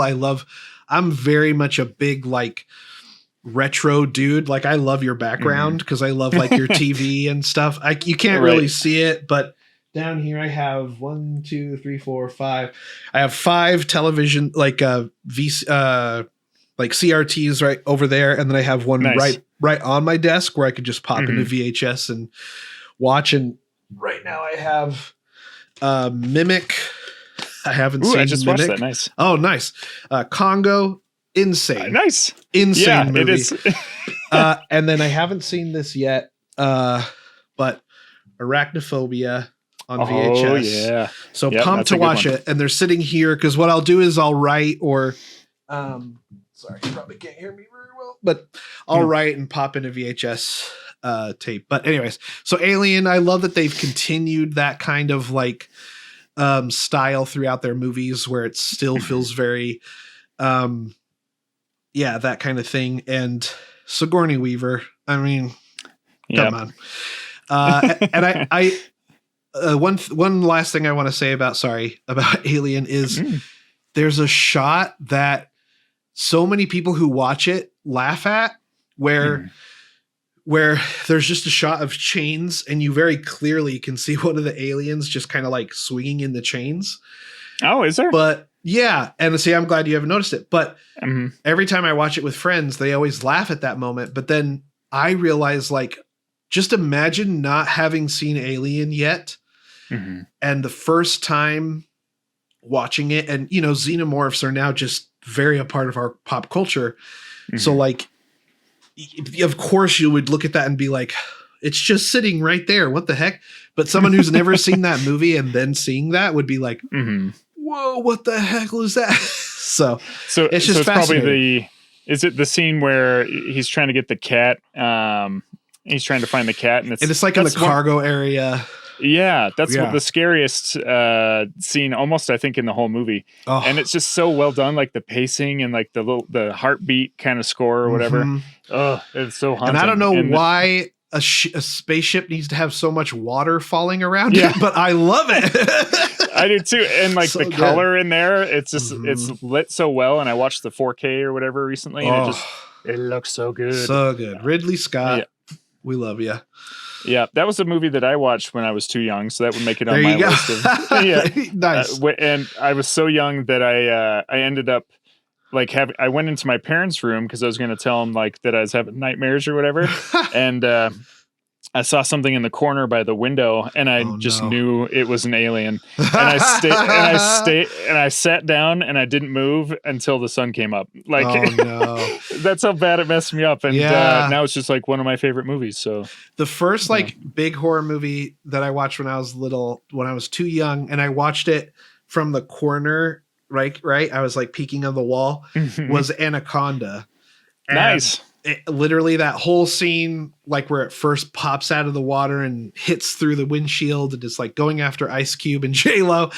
I'm very much a big like retro dude. Like I love your background because I love like your TV and stuff. You can't really see it, but down here I have 1, 2, 3, 4, 5. I have 5 television like like CRTs right over there, and then I have one right on my desk where I could just pop into VHS and watch. And right now I have Mimic. I haven't seen. I just Mimic. watched that. Nice. Oh, nice. Congo. Insane. Nice. Insane movie. It is. And then I haven't seen this yet, but Arachnophobia on VHS. Oh, yeah. So pumped to watch it. And they're sitting here because what I'll do is I'll write or sorry, you probably can't hear me very well, but I'll write and pop into VHS tape. But anyways, so Alien, I love that they've continued that kind of like style throughout their movies where it still feels very that kind of thing. And Sigourney Weaver, I mean, come on. And I one last thing I want to say about Alien is there's a shot that so many people who watch it laugh at where there's just a shot of chains and you very clearly can see one of the aliens just kind of like swinging in the chains. Oh, is there? But yeah. And see, I'm glad you haven't noticed it, but every time I watch it with friends, they always laugh at that moment. But then I realize like, just imagine not having seen Alien yet. And the first time watching it, and xenomorphs are now just very a part of our pop culture. So like, of course you would look at that and be like, it's just sitting right there. What the heck? But someone who's never seen that movie and then seeing that would be like, whoa, what the heck was that? so it's just probably is it the scene where he's trying to get the cat? He's trying to find the cat, and it's like in the cargo area. Yeah, that's the scariest scene, almost I think, in the whole movie. And it's just so well done, like the pacing and like the heartbeat kind of score or whatever. Oh, it's so haunting. And I don't know why a spaceship needs to have so much water falling around it, but I love it. I do too, and like so the color in there, it's just it's lit so well. And I watched the 4K or whatever recently, and it looks so good, so good. Ridley Scott, we love you. Yeah, that was a movie that I watched when I was too young, so that would make it on my list. Nice. And I was so young that I ended up like I went into my parents' room because I was going to tell them like that I was having nightmares or whatever, and I saw something in the corner by the window, and I knew it was an alien. And I sat down and I didn't move until the sun came up. Like, that's how bad it messed me up. And now it's just like one of my favorite movies. So the first big horror movie that I watched when I was little, when I was too young, and I watched it from the corner, right. I was like peeking on the wall, was Anaconda. And Nice. Literally that whole scene, like where it first pops out of the water and hits through the windshield and is like going after Ice Cube and J-Lo.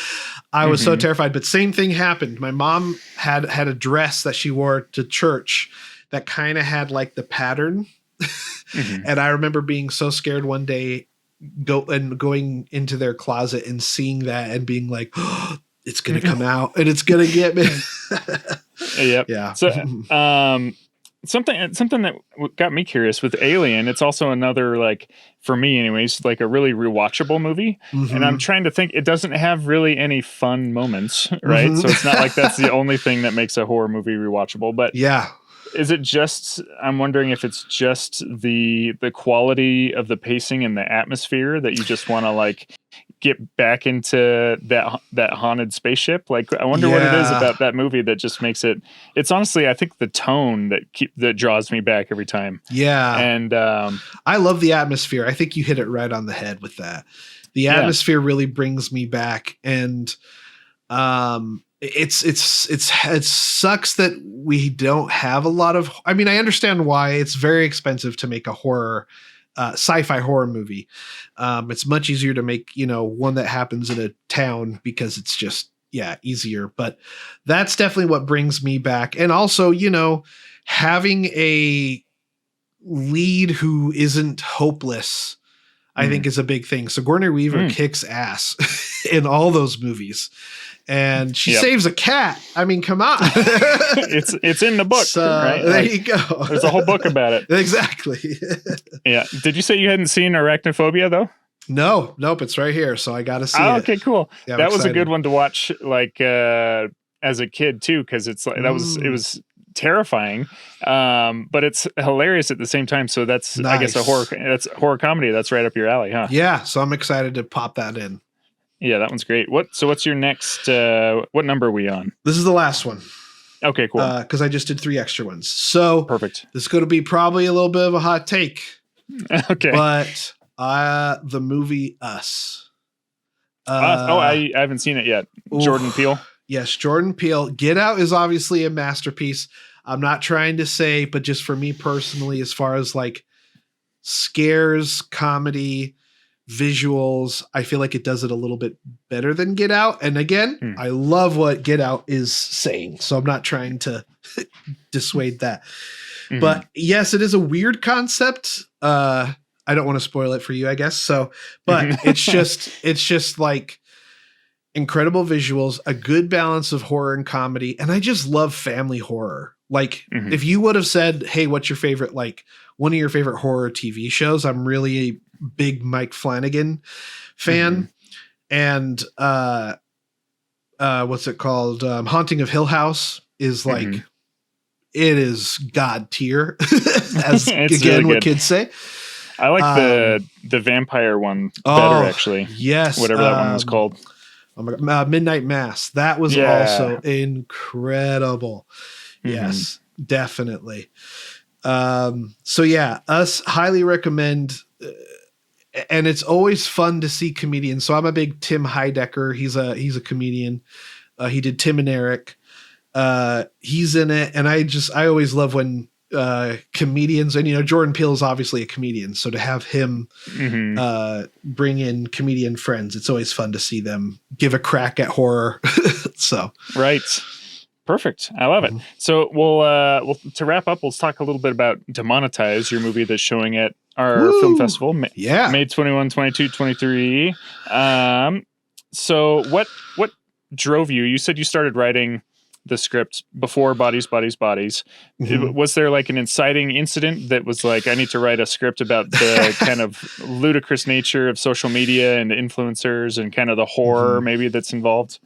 I was so terrified, but same thing happened. My mom had a dress that she wore to church that kind of had like the pattern. And I remember being so scared one day going into their closet and seeing that and being like, oh, it's going to come out and it's going to get me. Yep. Yeah. So, something that got me curious with Alien, it's also another, like, for me anyways, like a really rewatchable movie. And I'm trying to think, it doesn't have really any fun moments, right? So it's not like that's the only thing that makes a horror movie rewatchable, but yeah. Is it just, I'm wondering if it's just the quality of the pacing and the atmosphere that you just want to like get back into that haunted spaceship. Like, I wonder what it is about that movie that just makes it's honestly, I think the tone that draws me back every time. Yeah. And, I love the atmosphere. I think you hit it right on the head with that. The atmosphere really brings me back. And, it sucks that we don't have a lot of, I mean, I understand why. It's very expensive to make a horror, sci-fi horror movie. It's much easier to make, one that happens in a town because it's just, easier. But that's definitely what brings me back. And also, having a lead who isn't hopeless, I think is a big thing. Sigourney Weaver kicks ass in all those movies. And she saves a cat. I mean, come on. it's in the book. So, right? There you go. There's a whole book about it. Exactly. Yeah. Did you say you hadn't seen Arachnophobia though? Nope. It's right here. So I got to see it. Okay, cool. Yeah, that was a good one to watch, like, as a kid too. Cause it's like, it was terrifying. But it's hilarious at the same time. So that's, nice. I guess that's horror comedy. That's right up your alley, huh? Yeah. So I'm excited to pop that in. Yeah, that one's great. What's your next, what number are we on? This is the last one. Okay, cool. Because I just did 3 extra ones. So perfect. This is going to be probably a little bit of a hot take. Okay. But the movie Us. I haven't seen it yet. Jordan Peele? Yes, Jordan Peele. Get Out is obviously a masterpiece. I'm not trying to say, but just for me personally, as far as like scares, comedy, visuals, I feel like it does it a little bit better than Get Out. And again, I love what Get Out is saying, so I'm not trying to dissuade that. But yes, it is a weird concept. I don't want to spoil it for you, I guess. So, but it's just like incredible visuals, a good balance of horror and comedy. And I just love family horror. Like if you would have said, hey, what's your favorite, like one of your favorite horror TV shows? I'm really a big Mike Flanagan fan. And what's it called? Haunting of Hill House is like, it is God tier, as again, really what kids say. I like the vampire one better, actually. Yes. Whatever that one was called. Oh my God. Midnight Mass. That was also incredible. Yes, definitely. So yeah, Us, highly recommend. And it's always fun to see comedians. So I'm a big Tim Heidecker. He's a comedian. He did Tim and Eric. He's in it. And I always love when comedians, and Jordan Peele is obviously a comedian. So to have him bring in comedian friends, it's always fun to see them give a crack at horror. So right. Perfect. I love it. So we'll to wrap up, let's talk a little bit about Demonetize, your movie that's showing at our film festival, May 21, 22, 23. So what drove you? You said you started writing the script before Bodies. Was there like an inciting incident that was like, I need to write a script about the kind of ludicrous nature of social media and influencers and kind of the horror maybe that's involved?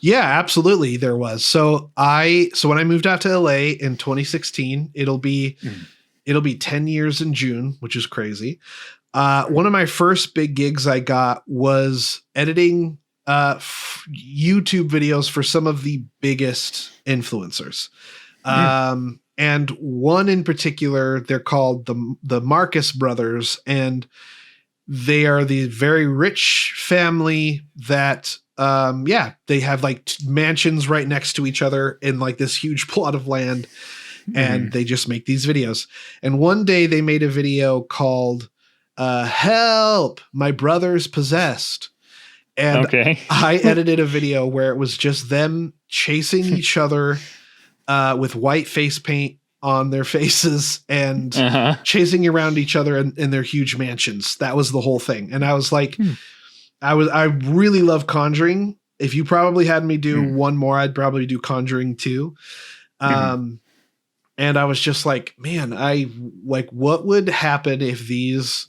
Yeah, absolutely. There was. So when I moved out to LA in 2016, it'll be 10 years in June, which is crazy. One of my first big gigs I got was editing YouTube videos for some of the biggest influencers. And one in particular, they're called the Marcus brothers, and they are the very rich family that they have like mansions right next to each other in like this huge plot of land, and they just make these videos. And one day they made a video called "Help, My Brother's Possessed." And I edited a video where it was just them chasing each other with white face paint on their faces and chasing around each other in their huge mansions. That was the whole thing. And I was like, I really love Conjuring. If you probably had me do one more, I'd probably do Conjuring 2. And I was just like, man, what would happen if these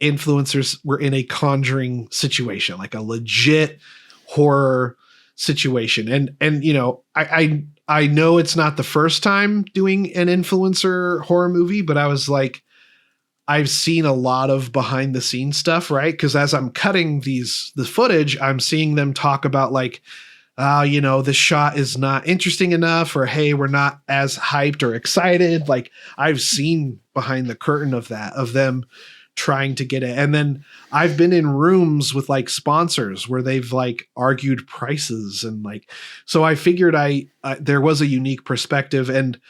influencers were in a Conjuring situation, like a legit horror situation? And you know, I know it's not the first time doing an influencer horror movie, but I was like, I've seen a lot of behind the scenes stuff, right? Because as I'm cutting the footage, I'm seeing them talk about like, you know, this shot is not interesting enough, or hey, we're not as hyped or excited. Like I've seen behind the curtain of that, of them trying to get it. And then I've been in rooms with like sponsors where they've like argued prices, and like, so I figured there was a unique perspective. And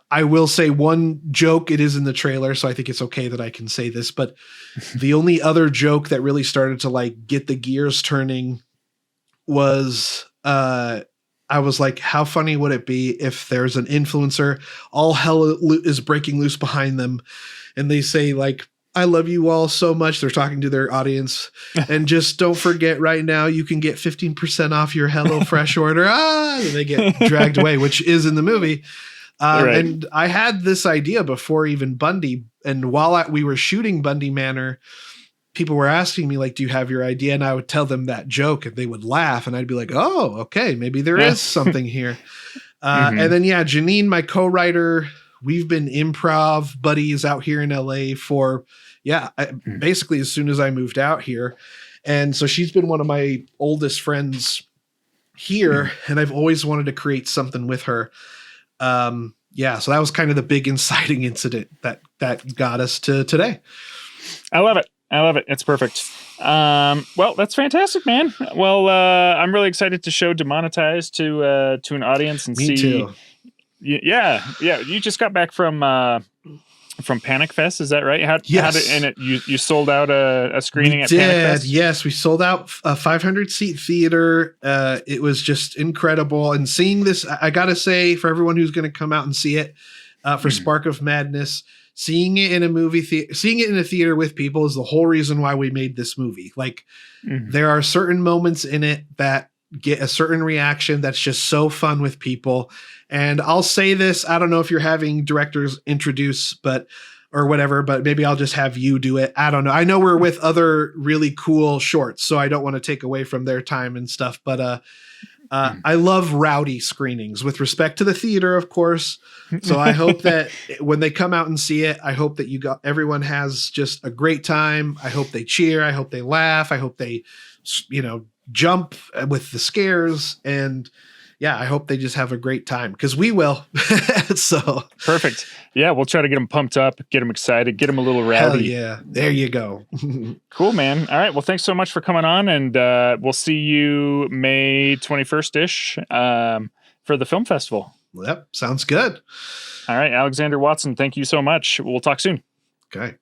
I will say one joke, it is in the trailer, so I think it's okay that I can say this, but the only other joke that really started to like get the gears turning was, I was like, how funny would it be if there's an influencer, all hell is breaking loose behind them, and they say like, I love you all so much. They're talking to their audience, and just don't forget right now, you can get 15% off your HelloFresh order. And they get dragged away, which is in the movie. And I had this idea before even Bundy. And while we were shooting Bundy Manor, people were asking me like, do you have your idea? And I would tell them that joke and they would laugh, and I'd be like, oh, okay, maybe there is something here. And then, Janine, my co-writer, we've been improv buddies out here in LA for, basically as soon as I moved out here. And so she's been one of my oldest friends here, and I've always wanted to create something with her. So that was kind of the big inciting incident that got us to today. I love it. It's perfect. Well, that's fantastic, man. Well, I'm really excited to show Demonetize to an audience and Me too. Yeah. You just got back from Panic Fest, is that right? You sold out a screening at Panic Fest? Yes, we sold out a 500-seat theater. It was just incredible. And seeing this, I gotta say, for everyone who's going to come out and see it for Spark of Madness, seeing it in a seeing it in a theater with people is the whole reason why we made this movie. Like, there are certain moments in it that get a certain reaction that's just so fun with people. And I'll say this, I don't know if you're having directors introduce, or whatever, but maybe I'll just have you do it. I don't know. I know we're with other really cool shorts, so I don't want to take away from their time and stuff, but I love rowdy screenings with respect to the theater, of course. So I hope that when they come out and see it, I hope that everyone has just a great time. I hope they cheer. I hope they laugh. I hope they, jump with the scares, and I hope they just have a great time, because we will. So perfect. Yeah, we'll try to get them pumped up, get them excited, get them a little rowdy. Hell yeah, there you go. Cool, man. All right, well, thanks so much for coming on, and we'll see you May 21st-ish for the film festival. Yep, sounds good. All right, Alexander Watson, thank you so much. We'll talk soon. Okay.